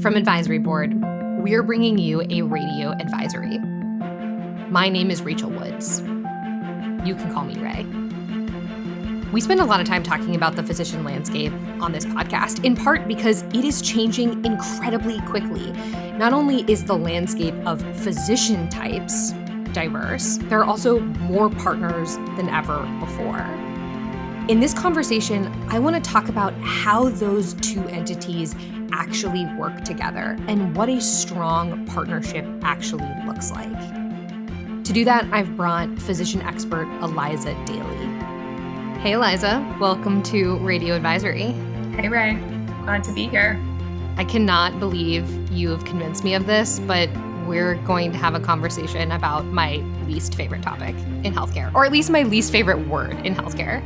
From Advisory Board, we're bringing you a radio advisory. My name is Rachel Woods. You can call me Ray. We spend a lot of time talking about the physician landscape on this podcast, in part because it is changing incredibly quickly. Not only is the landscape of physician types diverse, there are also more partners than ever before. In this conversation, I want to talk about how those two entities actually work together and what a strong partnership actually looks like. To do that, I've brought physician expert Eliza Dailey. Hey, Eliza. Welcome to Radio Advisory. Hey, Ray. Glad to be here. I cannot believe you've convinced me of this, but we're going to have a conversation about my least favorite topic in healthcare, or at least my least favorite word in healthcare.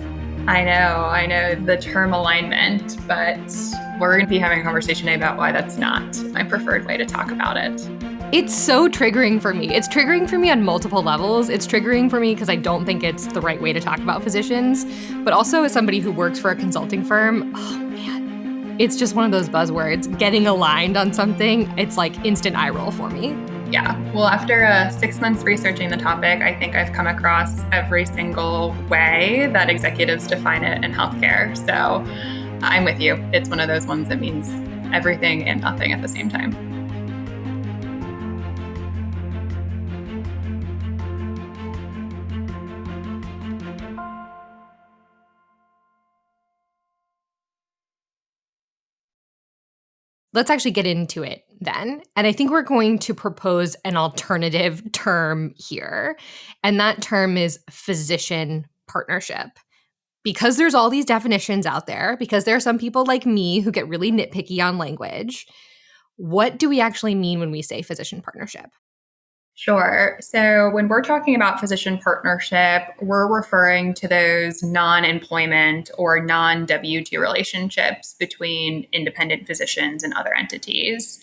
I know the term alignment, but we're going to be having a conversation today about why that's not my preferred way to talk about it. It's so triggering for me. It's triggering for me on multiple levels. It's triggering for me because I don't think it's the right way to talk about physicians, but also as somebody who works for a consulting firm, oh man, it's just one of those buzzwords. Getting aligned on something, it's like instant eye roll for me. Yeah, well, after 6 months researching the topic, I think I've come across every single way that executives define it in healthcare. So I'm with you. It's one of those ones that means everything and nothing at the same time. Let's actually get into it then. And I think we're going to propose an alternative term here. And that term is physician partnership. Because there's all these definitions out there, because there are some people like me who get really nitpicky on language, what do we actually mean when we say physician partnership? Sure. So when we're talking about physician partnership, we're referring to those non-employment or non-W-2 relationships between independent physicians and other entities.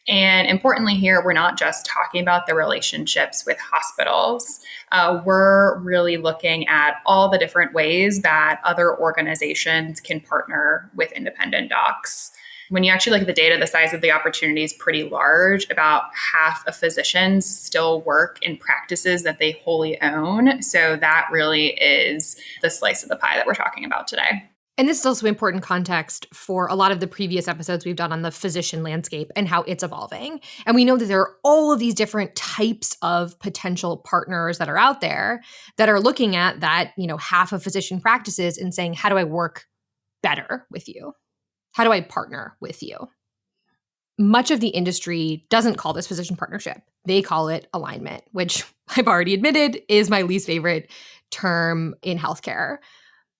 And importantly here, we're not just talking about the relationships with hospitals. We're really looking at all the different ways that other organizations can partner with independent docs. When you actually look at the data, the size of the opportunity is pretty large. About half of physicians still work in practices that they wholly own. So that really is the slice of the pie that we're talking about today. And this is also important context for a lot of the previous episodes we've done on the physician landscape and how it's evolving. And we know that there are all of these different types of potential partners that are out there that are looking at that, half of physician practices and saying, how do I work better with you? How do I partner with you? Much of the industry doesn't call this physician partnership. They call it alignment, which I've already admitted is my least favorite term in healthcare.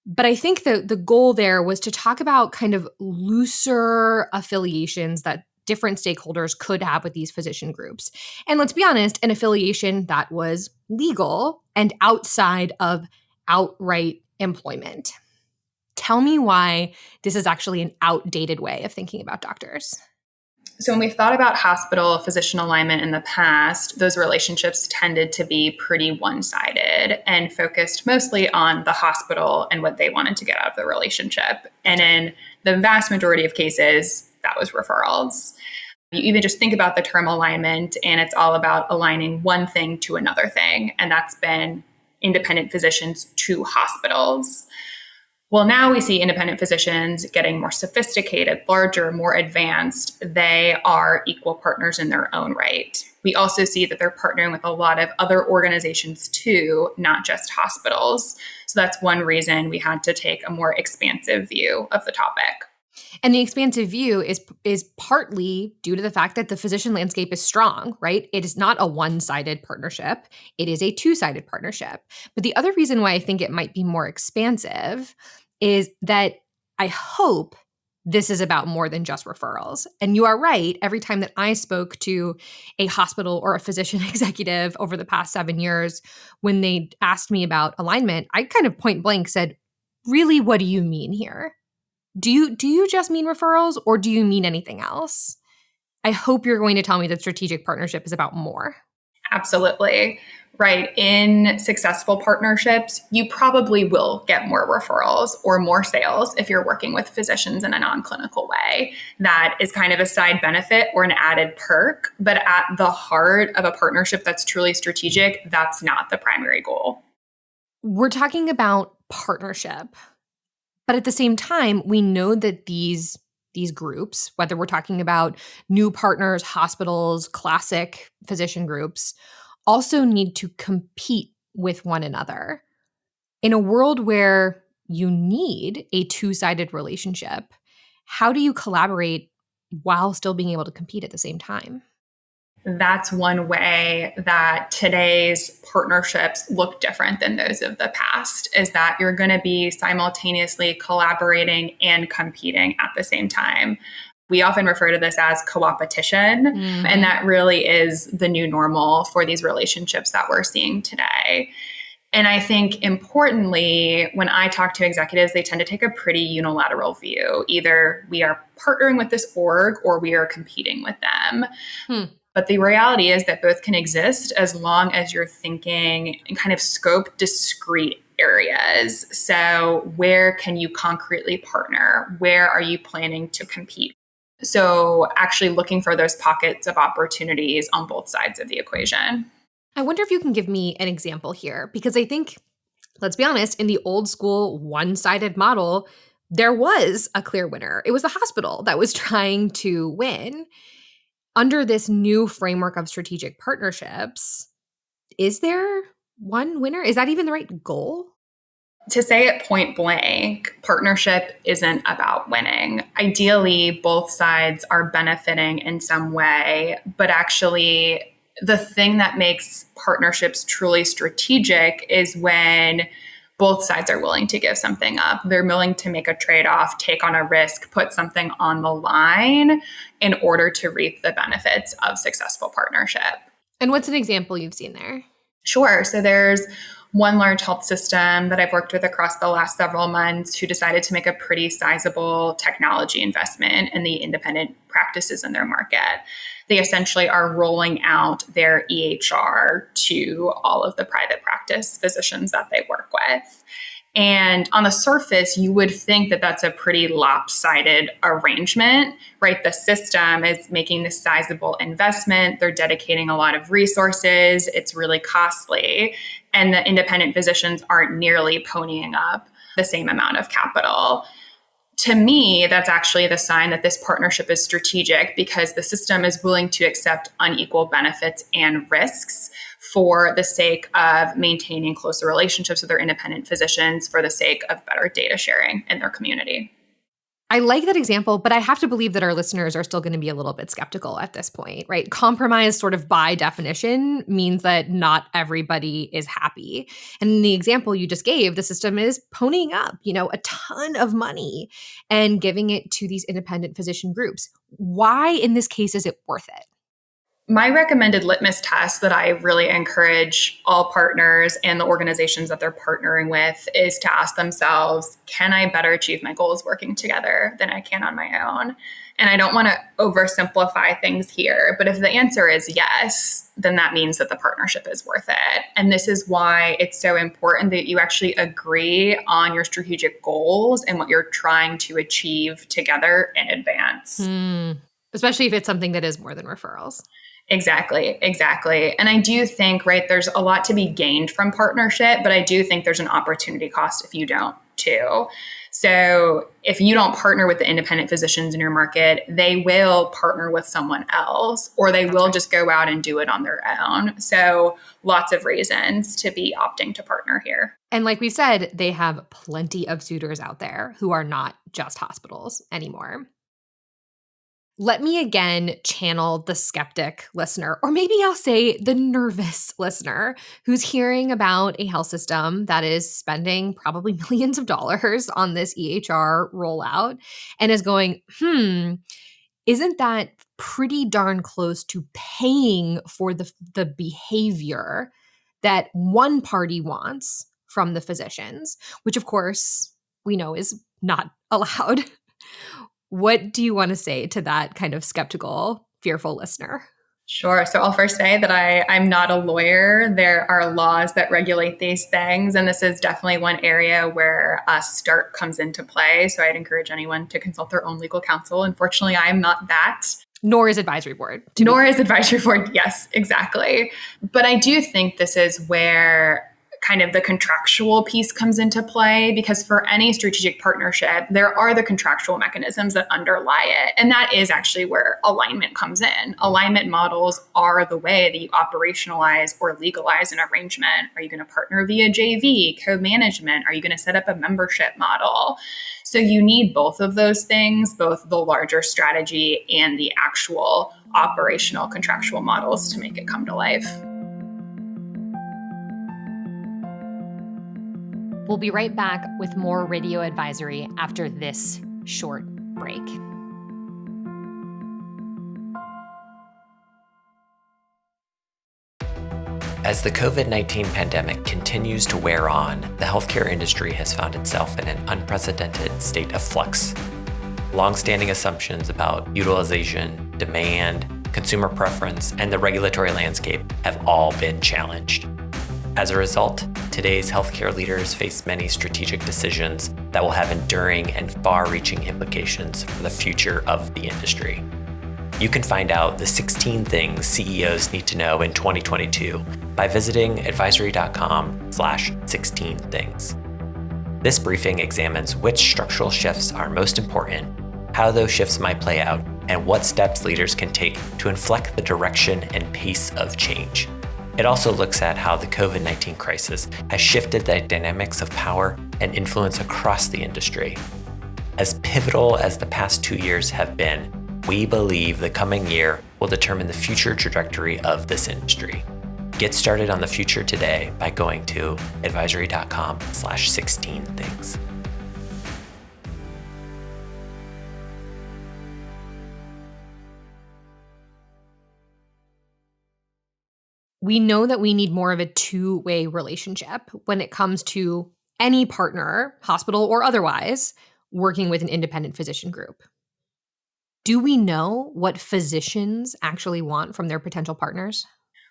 But I think the goal there was to talk about kind of looser affiliations that different stakeholders could have with these physician groups. And let's be honest, an affiliation that was legal and outside of outright employment. Tell me why this is actually an outdated way of thinking about doctors. So when we've thought about hospital physician alignment in the past, those relationships tended to be pretty one-sided and focused mostly on the hospital and what they wanted to get out of the relationship. And in the vast majority of cases, that was referrals. You even just think about the term alignment, and it's all about aligning one thing to another thing. And that's been independent physicians to hospitals. Well, now we see independent physicians getting more sophisticated, larger, more advanced. They are equal partners in their own right. We also see that they're partnering with a lot of other organizations too, not just hospitals. So that's one reason we had to take a more expansive view of the topic. And the expansive view is partly due to the fact that the physician landscape is strong, right? It is not a one-sided partnership. It is a two-sided partnership. But the other reason why I think it might be more expansive is that I hope this is about more than just referrals. And you are right. Every time that I spoke to a hospital or a physician executive over the past 7 years, when they asked me about alignment, I kind of point blank said, really, what do you mean here? Do you just mean referrals, or do you mean anything else? I hope you're going to tell me that strategic partnership is about more. Absolutely. Right. In successful partnerships, you probably will get more referrals or more sales if you're working with physicians in a non-clinical way. That is kind of a side benefit or an added perk. But at the heart of a partnership that's truly strategic, that's not the primary goal. We're talking about partnership, but at the same time, we know that these groups, whether we're talking about new partners, hospitals, classic physician groups, also need to compete with one another. In a world where you need a two-sided relationship, how do you collaborate while still being able to compete at the same time? That's one way that today's partnerships look different than those of the past, is that you're going to be simultaneously collaborating and competing at the same time. We often refer to this as co-opetition, and that really is the new normal for these relationships that we're seeing today. And I think importantly, when I talk to executives, they tend to take a pretty unilateral view. Either we are partnering with this org or we are competing with them. But the reality is that both can exist as long as you're thinking in kind of scope discrete areas. So where can you concretely partner? Where are you planning to compete? So actually looking for those pockets of opportunities on both sides of the equation. I wonder if you can give me an example here, because I think, let's be honest, in the old school one-sided model, there was a clear winner. It was the hospital that was trying to win. Under this new framework of strategic partnerships, is there one winner? Is that even the right goal? To say it point blank, partnership isn't about winning. Ideally, both sides are benefiting in some way, but actually, the thing that makes partnerships truly strategic is when both sides are willing to give something up. They're willing to make a trade-off, take on a risk, put something on the line in order to reap the benefits of successful partnership. And what's an example you've seen there? Sure. So there's one large health system that I've worked with across the last several months who decided to make a pretty sizable technology investment in the independent practices in their market. They essentially are rolling out their EHR to all of the private practice physicians that they work with. And on the surface, you would think that that's a pretty lopsided arrangement, right? The system is making this sizable investment. They're dedicating a lot of resources. It's really costly. And the independent physicians aren't nearly ponying up the same amount of capital. To me, that's actually the sign that this partnership is strategic because the system is willing to accept unequal benefits and risks for the sake of maintaining closer relationships with their independent physicians, for the sake of better data sharing in their community. I like that example, but I have to believe that our listeners are still going to be a little bit skeptical at this point, right? Compromise, sort of by definition, means that not everybody is happy. And in the example you just gave, the system is ponying up, a ton of money and giving it to these independent physician groups. Why, in this case, is it worth it? My recommended litmus test that I really encourage all partners and the organizations that they're partnering with is to ask themselves, can I better achieve my goals working together than I can on my own? And I don't want to oversimplify things here, but if the answer is yes, then that means that the partnership is worth it. And this is why it's so important that you actually agree on your strategic goals and what you're trying to achieve together in advance. Especially if it's something that is more than referrals. Exactly. And I do think, right, there's a lot to be gained from partnership, but I do think there's an opportunity cost if you don't too. So if you don't partner with the independent physicians in your market, they will partner with someone else, or they will just go out and do it on their own. So lots of reasons to be opting to partner here. And like we said, they have plenty of suitors out there who are not just hospitals anymore. Let me again channel the skeptic listener, or maybe I'll say the nervous listener who's hearing about a health system that is spending probably millions of dollars on this EHR rollout and is going, isn't that pretty darn close to paying for the behavior that one party wants from the physicians, which of course we know is not allowed. What do you want to say to that kind of skeptical, fearful listener? Sure. So I'll first say that I'm not a lawyer. There are laws that regulate these things. And this is definitely one area where START comes into play. So I'd encourage anyone to consult their own legal counsel. Unfortunately, I am not that. Nor is advisory board. Nor is advisory board. Yes, exactly. But I do think this is where kind of the contractual piece comes into play, because for any strategic partnership, there are the contractual mechanisms that underlie it. And that is actually where alignment comes in. Alignment models are the way that you operationalize or legalize an arrangement. Are you going to partner via JV, co-management? Are you going to set up a membership model? So you need both of those things, both the larger strategy and the actual operational contractual models to make it come to life. We'll be right back with more Radio Advisory after this short break. As the COVID-19 pandemic continues to wear on, the healthcare industry has found itself in an unprecedented state of flux. Long-standing assumptions about utilization, demand, consumer preference, and the regulatory landscape have all been challenged. As a result, today's healthcare leaders face many strategic decisions that will have enduring and far-reaching implications for the future of the industry. You can find out the 16 things CEOs need to know in 2022 by visiting advisory.com/16things. This briefing examines which structural shifts are most important, how those shifts might play out, and what steps leaders can take to inflect the direction and pace of change. It also looks at how the COVID-19 crisis has shifted the dynamics of power and influence across the industry. As pivotal as the past 2 years have been, we believe the coming year will determine the future trajectory of this industry. Get started on the future today by going to advisory.com/16things. We know that we need more of a two-way relationship when it comes to any partner, hospital or otherwise, working with an independent physician group. Do we know what physicians actually want from their potential partners?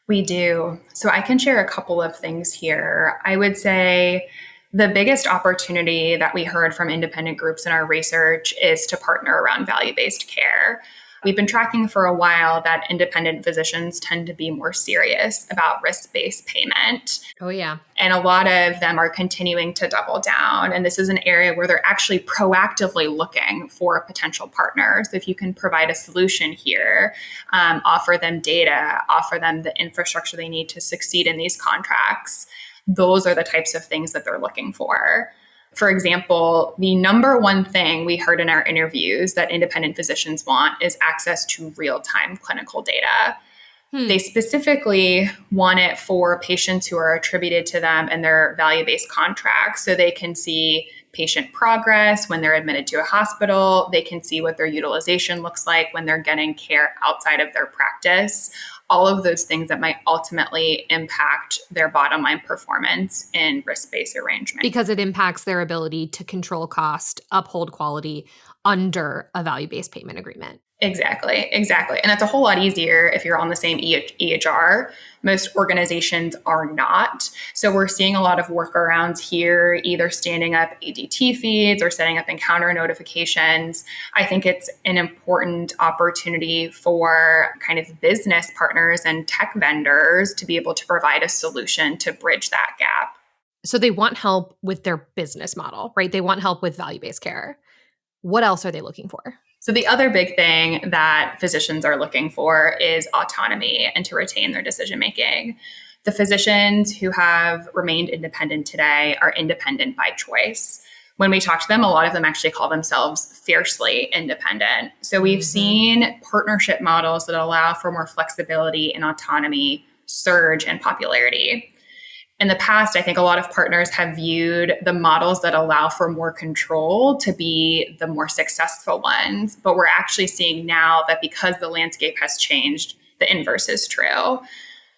We do. So I can share a couple of things here. I would say the biggest opportunity that we heard from independent groups in our research is to partner around value-based care. We've been tracking for a while that independent physicians tend to be more serious about risk-based payment. Oh, yeah. And a lot of them are continuing to double down. And this is an area where they're actually proactively looking for potential partners. If you can provide a solution here, offer them data, offer them the infrastructure they need to succeed in these contracts, those are the types of things that they're looking for. For example, the number one thing we heard in our interviews that independent physicians want is access to real-time clinical data. They specifically want it for patients who are attributed to them in their value-based contracts, so they can see patient progress when they're admitted to a hospital. They can see what their utilization looks like when they're getting care outside of their practice. All of those things that might ultimately impact their bottom line performance in risk-based arrangement. Because it impacts their ability to control cost, uphold quality under a value-based payment agreement. Exactly. And that's a whole lot easier if you're on the same EHR. Most organizations are not. So we're seeing a lot of workarounds here, either standing up ADT feeds or setting up encounter notifications. I think it's an important opportunity for kind of business partners and tech vendors to be able to provide a solution to bridge that gap. So they want help with their business model, right? They want help with value-based care. What else are they looking for? So the other big thing that physicians are looking for is autonomy and to retain their decision-making. The physicians who have remained independent today are independent by choice. When we talk to them, a lot of them actually call themselves fiercely independent. So we've seen partnership models that allow for more flexibility and autonomy surge in popularity. In the past, I think a lot of partners have viewed the models that allow for more control to be the more successful ones. But we're actually seeing now that because the landscape has changed, the inverse is true.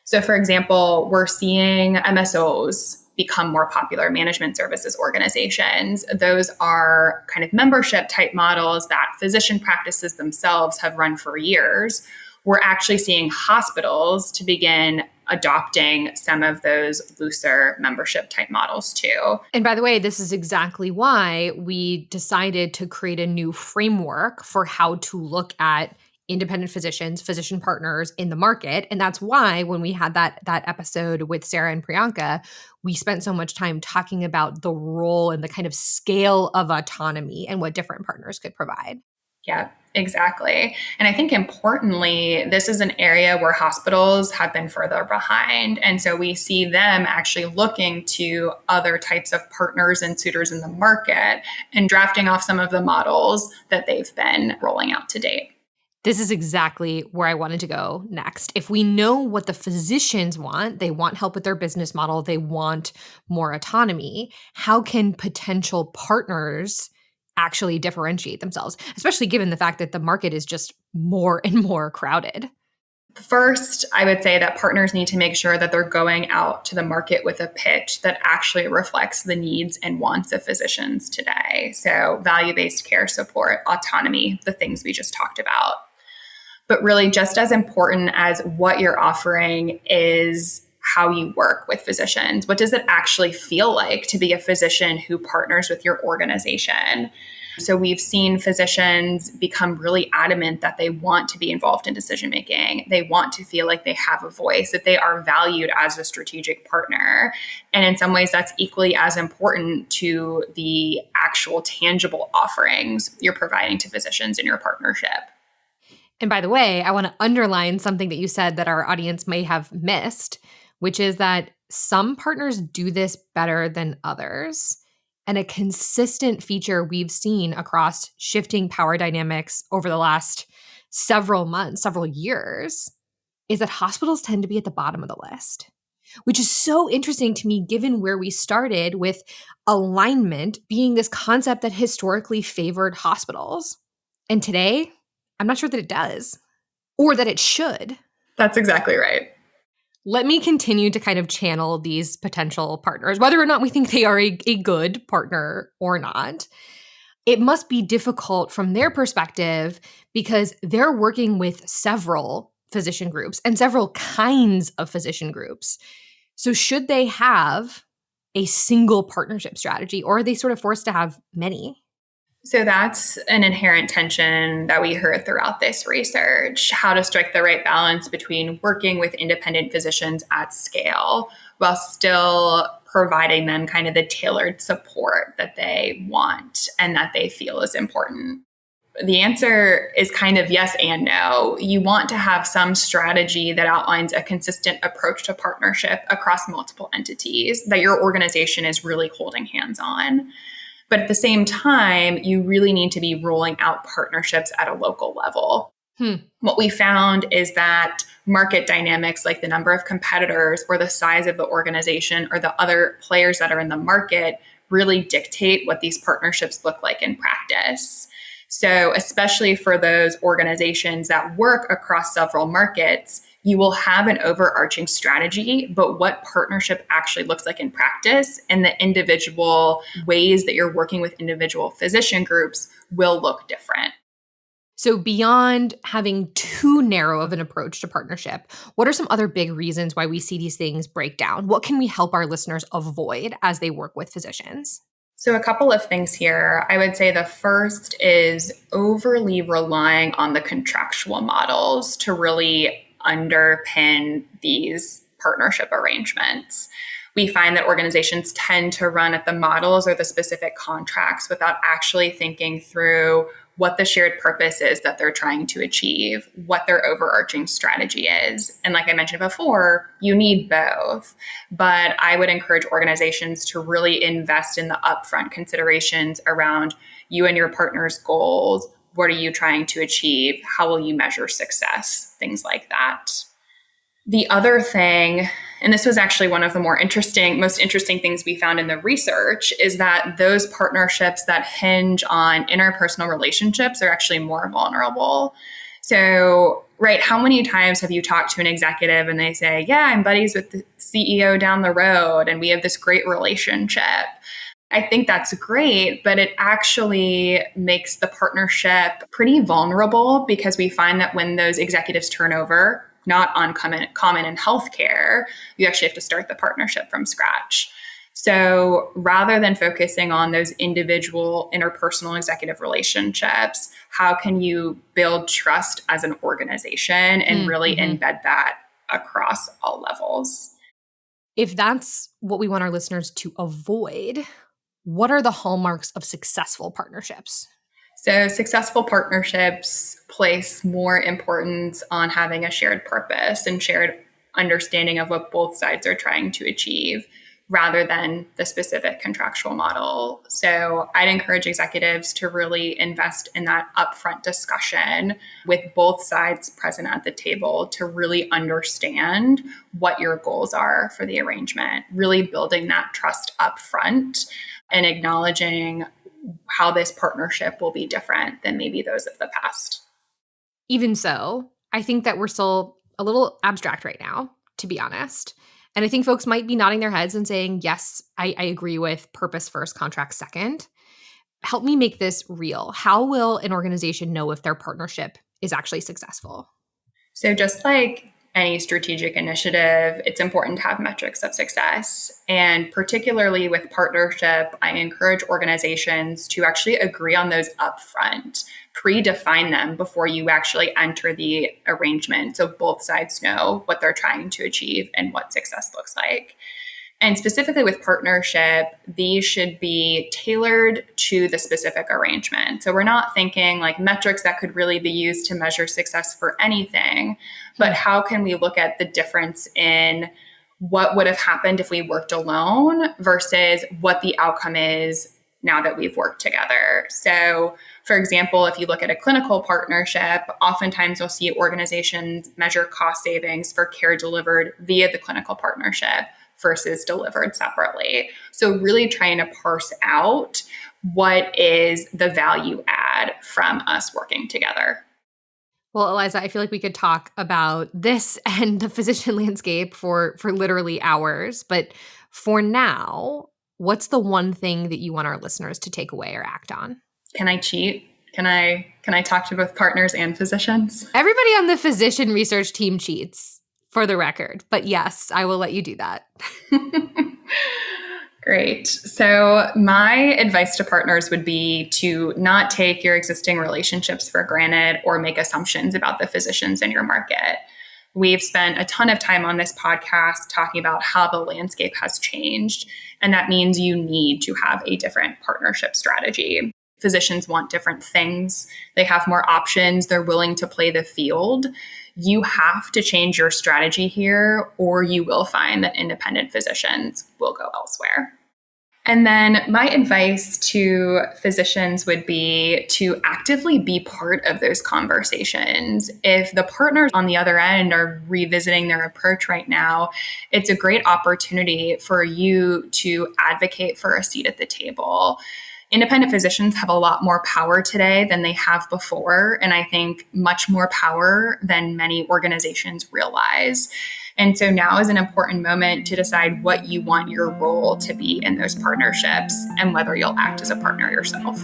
So for example, we're seeing MSOs become more popular, management services organizations. Those are kind of membership type models that physician practices themselves have run for years, we're actually seeing hospitals to begin adopting some of those looser membership type models too. And by the way, this is exactly why we decided to create a new framework for how to look at independent physicians, physician partners in the market. And that's why when we had that episode with Sarah and Priyanka, we spent so much time talking about the role and the kind of scale of autonomy and what different partners could provide. Yeah, exactly. And I think importantly, this is an area where hospitals have been further behind. And so we see them actually looking to other types of partners and suitors in the market and drafting off some of the models that they've been rolling out to date. This is exactly where I wanted to go next. If we know what the physicians want, they want help with their business model, they want more autonomy, how can potential partners actually differentiate themselves, especially given the fact that the market is just more and more crowded? First, I would say that partners need to make sure that they're going out to the market with a pitch that actually reflects the needs and wants of physicians today. So value-based care support, autonomy, the things we just talked about. But really just as important as what you're offering is how you work with physicians. What does it actually feel like to be a physician who partners with your organization? So we've seen physicians become really adamant that they want to be involved in decision making. They want to feel like they have a voice, that they are valued as a strategic partner. And in some ways, that's equally as important to the actual tangible offerings you're providing to physicians in your partnership. And by the way, I want to underline something that you said that our audience may have missed, which is that some partners do this better than others. And a consistent feature we've seen across shifting power dynamics over the last several months, several years, is that hospitals tend to be at the bottom of the list, which is so interesting to me given where we started with alignment being this concept that historically favored hospitals. And today, I'm not sure that it does or that it should. That's exactly right. Let me continue to kind of channel these potential partners, whether or not we think they are a good partner or not. It must be difficult from their perspective because they're working with several physician groups and several kinds of physician groups. So should they have a single partnership strategy, or are they sort of forced to have many? So that's an inherent tension that we heard throughout this research, how to strike the right balance between working with independent physicians at scale while still providing them kind of the tailored support that they want and that they feel is important. The answer is kind of yes and no. You want to have some strategy that outlines a consistent approach to partnership across multiple entities that your organization is really holding hands on. But at the same time, you really need to be rolling out partnerships at a local level. What we found is that market dynamics, like the number of competitors or the size of the organization or the other players that are in the market, really dictate what these partnerships look like in practice. So especially for those organizations that work across several markets, you will have an overarching strategy, but what partnership actually looks like in practice and the individual ways that you're working with individual physician groups will look different. So beyond having too narrow of an approach to partnership, what are some other big reasons why we see these things break down? What can we help our listeners avoid as they work with physicians? So a couple of things here. I would say the first is overly relying on the contractual models to really underpin these partnership arrangements. We find that organizations tend to run at the models or the specific contracts without actually thinking through what the shared purpose is that they're trying to achieve, what their overarching strategy is. And like I mentioned before, you need both. But I would encourage organizations to really invest in the upfront considerations around you and your partner's goals. What are you trying to achieve? How will you measure success? Things like that. The other thing, and this was actually one of the most interesting things we found in the research, is that those partnerships that hinge on interpersonal relationships are actually more vulnerable. So, right, how many times have you talked to an executive and they say, yeah, I'm buddies with the CEO down the road and we have this great relationship. I think that's great, but it actually makes the partnership pretty vulnerable because we find that when those executives turn over, not uncommon in healthcare, you actually have to start the partnership from scratch. So rather than focusing on those individual interpersonal executive relationships, how can you build trust as an organization and really embed that across all levels? If that's what we want our listeners to avoid, what are the hallmarks of successful partnerships? So successful partnerships place more importance on having a shared purpose and shared understanding of what both sides are trying to achieve rather than the specific contractual model. So I'd encourage executives to really invest in that upfront discussion with both sides present at the table to really understand what your goals are for the arrangement, really building that trust upfront and acknowledging how this partnership will be different than maybe those of the past. Even so, I think that we're still a little abstract right now, to be honest. And I think folks might be nodding their heads and saying, yes, I agree with purpose first, contract second. Help me make this real. How will an organization know if their partnership is actually successful? So just like any strategic initiative, it's important to have metrics of success. And particularly with partnership, I encourage organizations to actually agree on those upfront, predefine them before you actually enter the arrangement so both sides know what they're trying to achieve and what success looks like. And specifically with partnership, these should be tailored to the specific arrangement. So we're not thinking like metrics that could really be used to measure success for anything, but how can we look at the difference in what would have happened if we worked alone versus what the outcome is now that we've worked together. So for example, if you look at a clinical partnership, oftentimes you'll see organizations measure cost savings for care delivered via the clinical partnership versus delivered separately. So really trying to parse out what is the value add from us working together. Well, Eliza, I feel like we could talk about this and the physician landscape for literally hours. But for now, what's the one thing that you want our listeners to take away or act on? Can I cheat? Can I talk to both partners and physicians? Everybody on the physician research team cheats, for the record. But yes, I will let you do that. Great. So my advice to partners would be to not take your existing relationships for granted or make assumptions about the physicians in your market. We've spent a ton of time on this podcast talking about how the landscape has changed, and that means you need to have a different partnership strategy. Physicians want different things. They have more options. They're willing to play the field. You have to change your strategy here, or you will find that independent physicians will go elsewhere. And then my advice to physicians would be to actively be part of those conversations. If the partners on the other end are revisiting their approach right now, it's a great opportunity for you to advocate for a seat at the table. Independent physicians have a lot more power today than they have before, and I think much more power than many organizations realize. And so now is an important moment to decide what you want your role to be in those partnerships and whether you'll act as a partner yourself.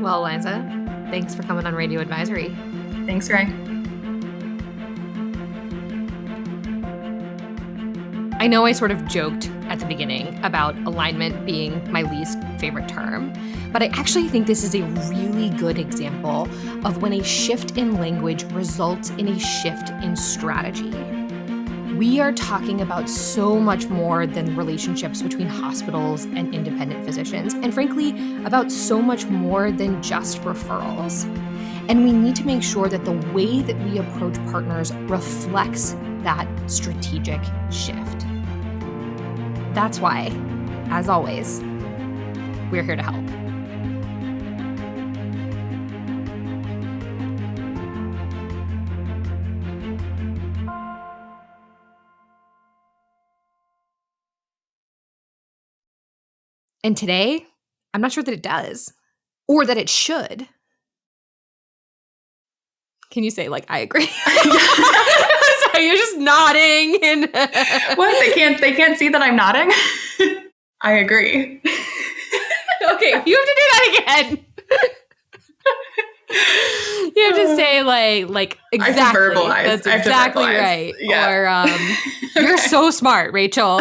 Well, Eliza, thanks for coming on Radio Advisory. Thanks, Ray. I know I sort of joked at the beginning about alignment being my least favorite term, but I actually think this is a really good example of when a shift in language results in a shift in strategy. We are talking about so much more than relationships between hospitals and independent physicians, and frankly, about so much more than just referrals. And we need to make sure that the way that we approach partners reflects that strategic shift. That's why, as always, we're here to help. And today, I'm not sure that it does, or that it should. Can you say, like, I agree? Sorry, you're just nodding. And What? They can't see that I'm nodding? I agree. Okay, you have to do that again. You have to say like exactly. I have to verbalize. That's exactly right. Yeah. Or you're so smart, Rachel.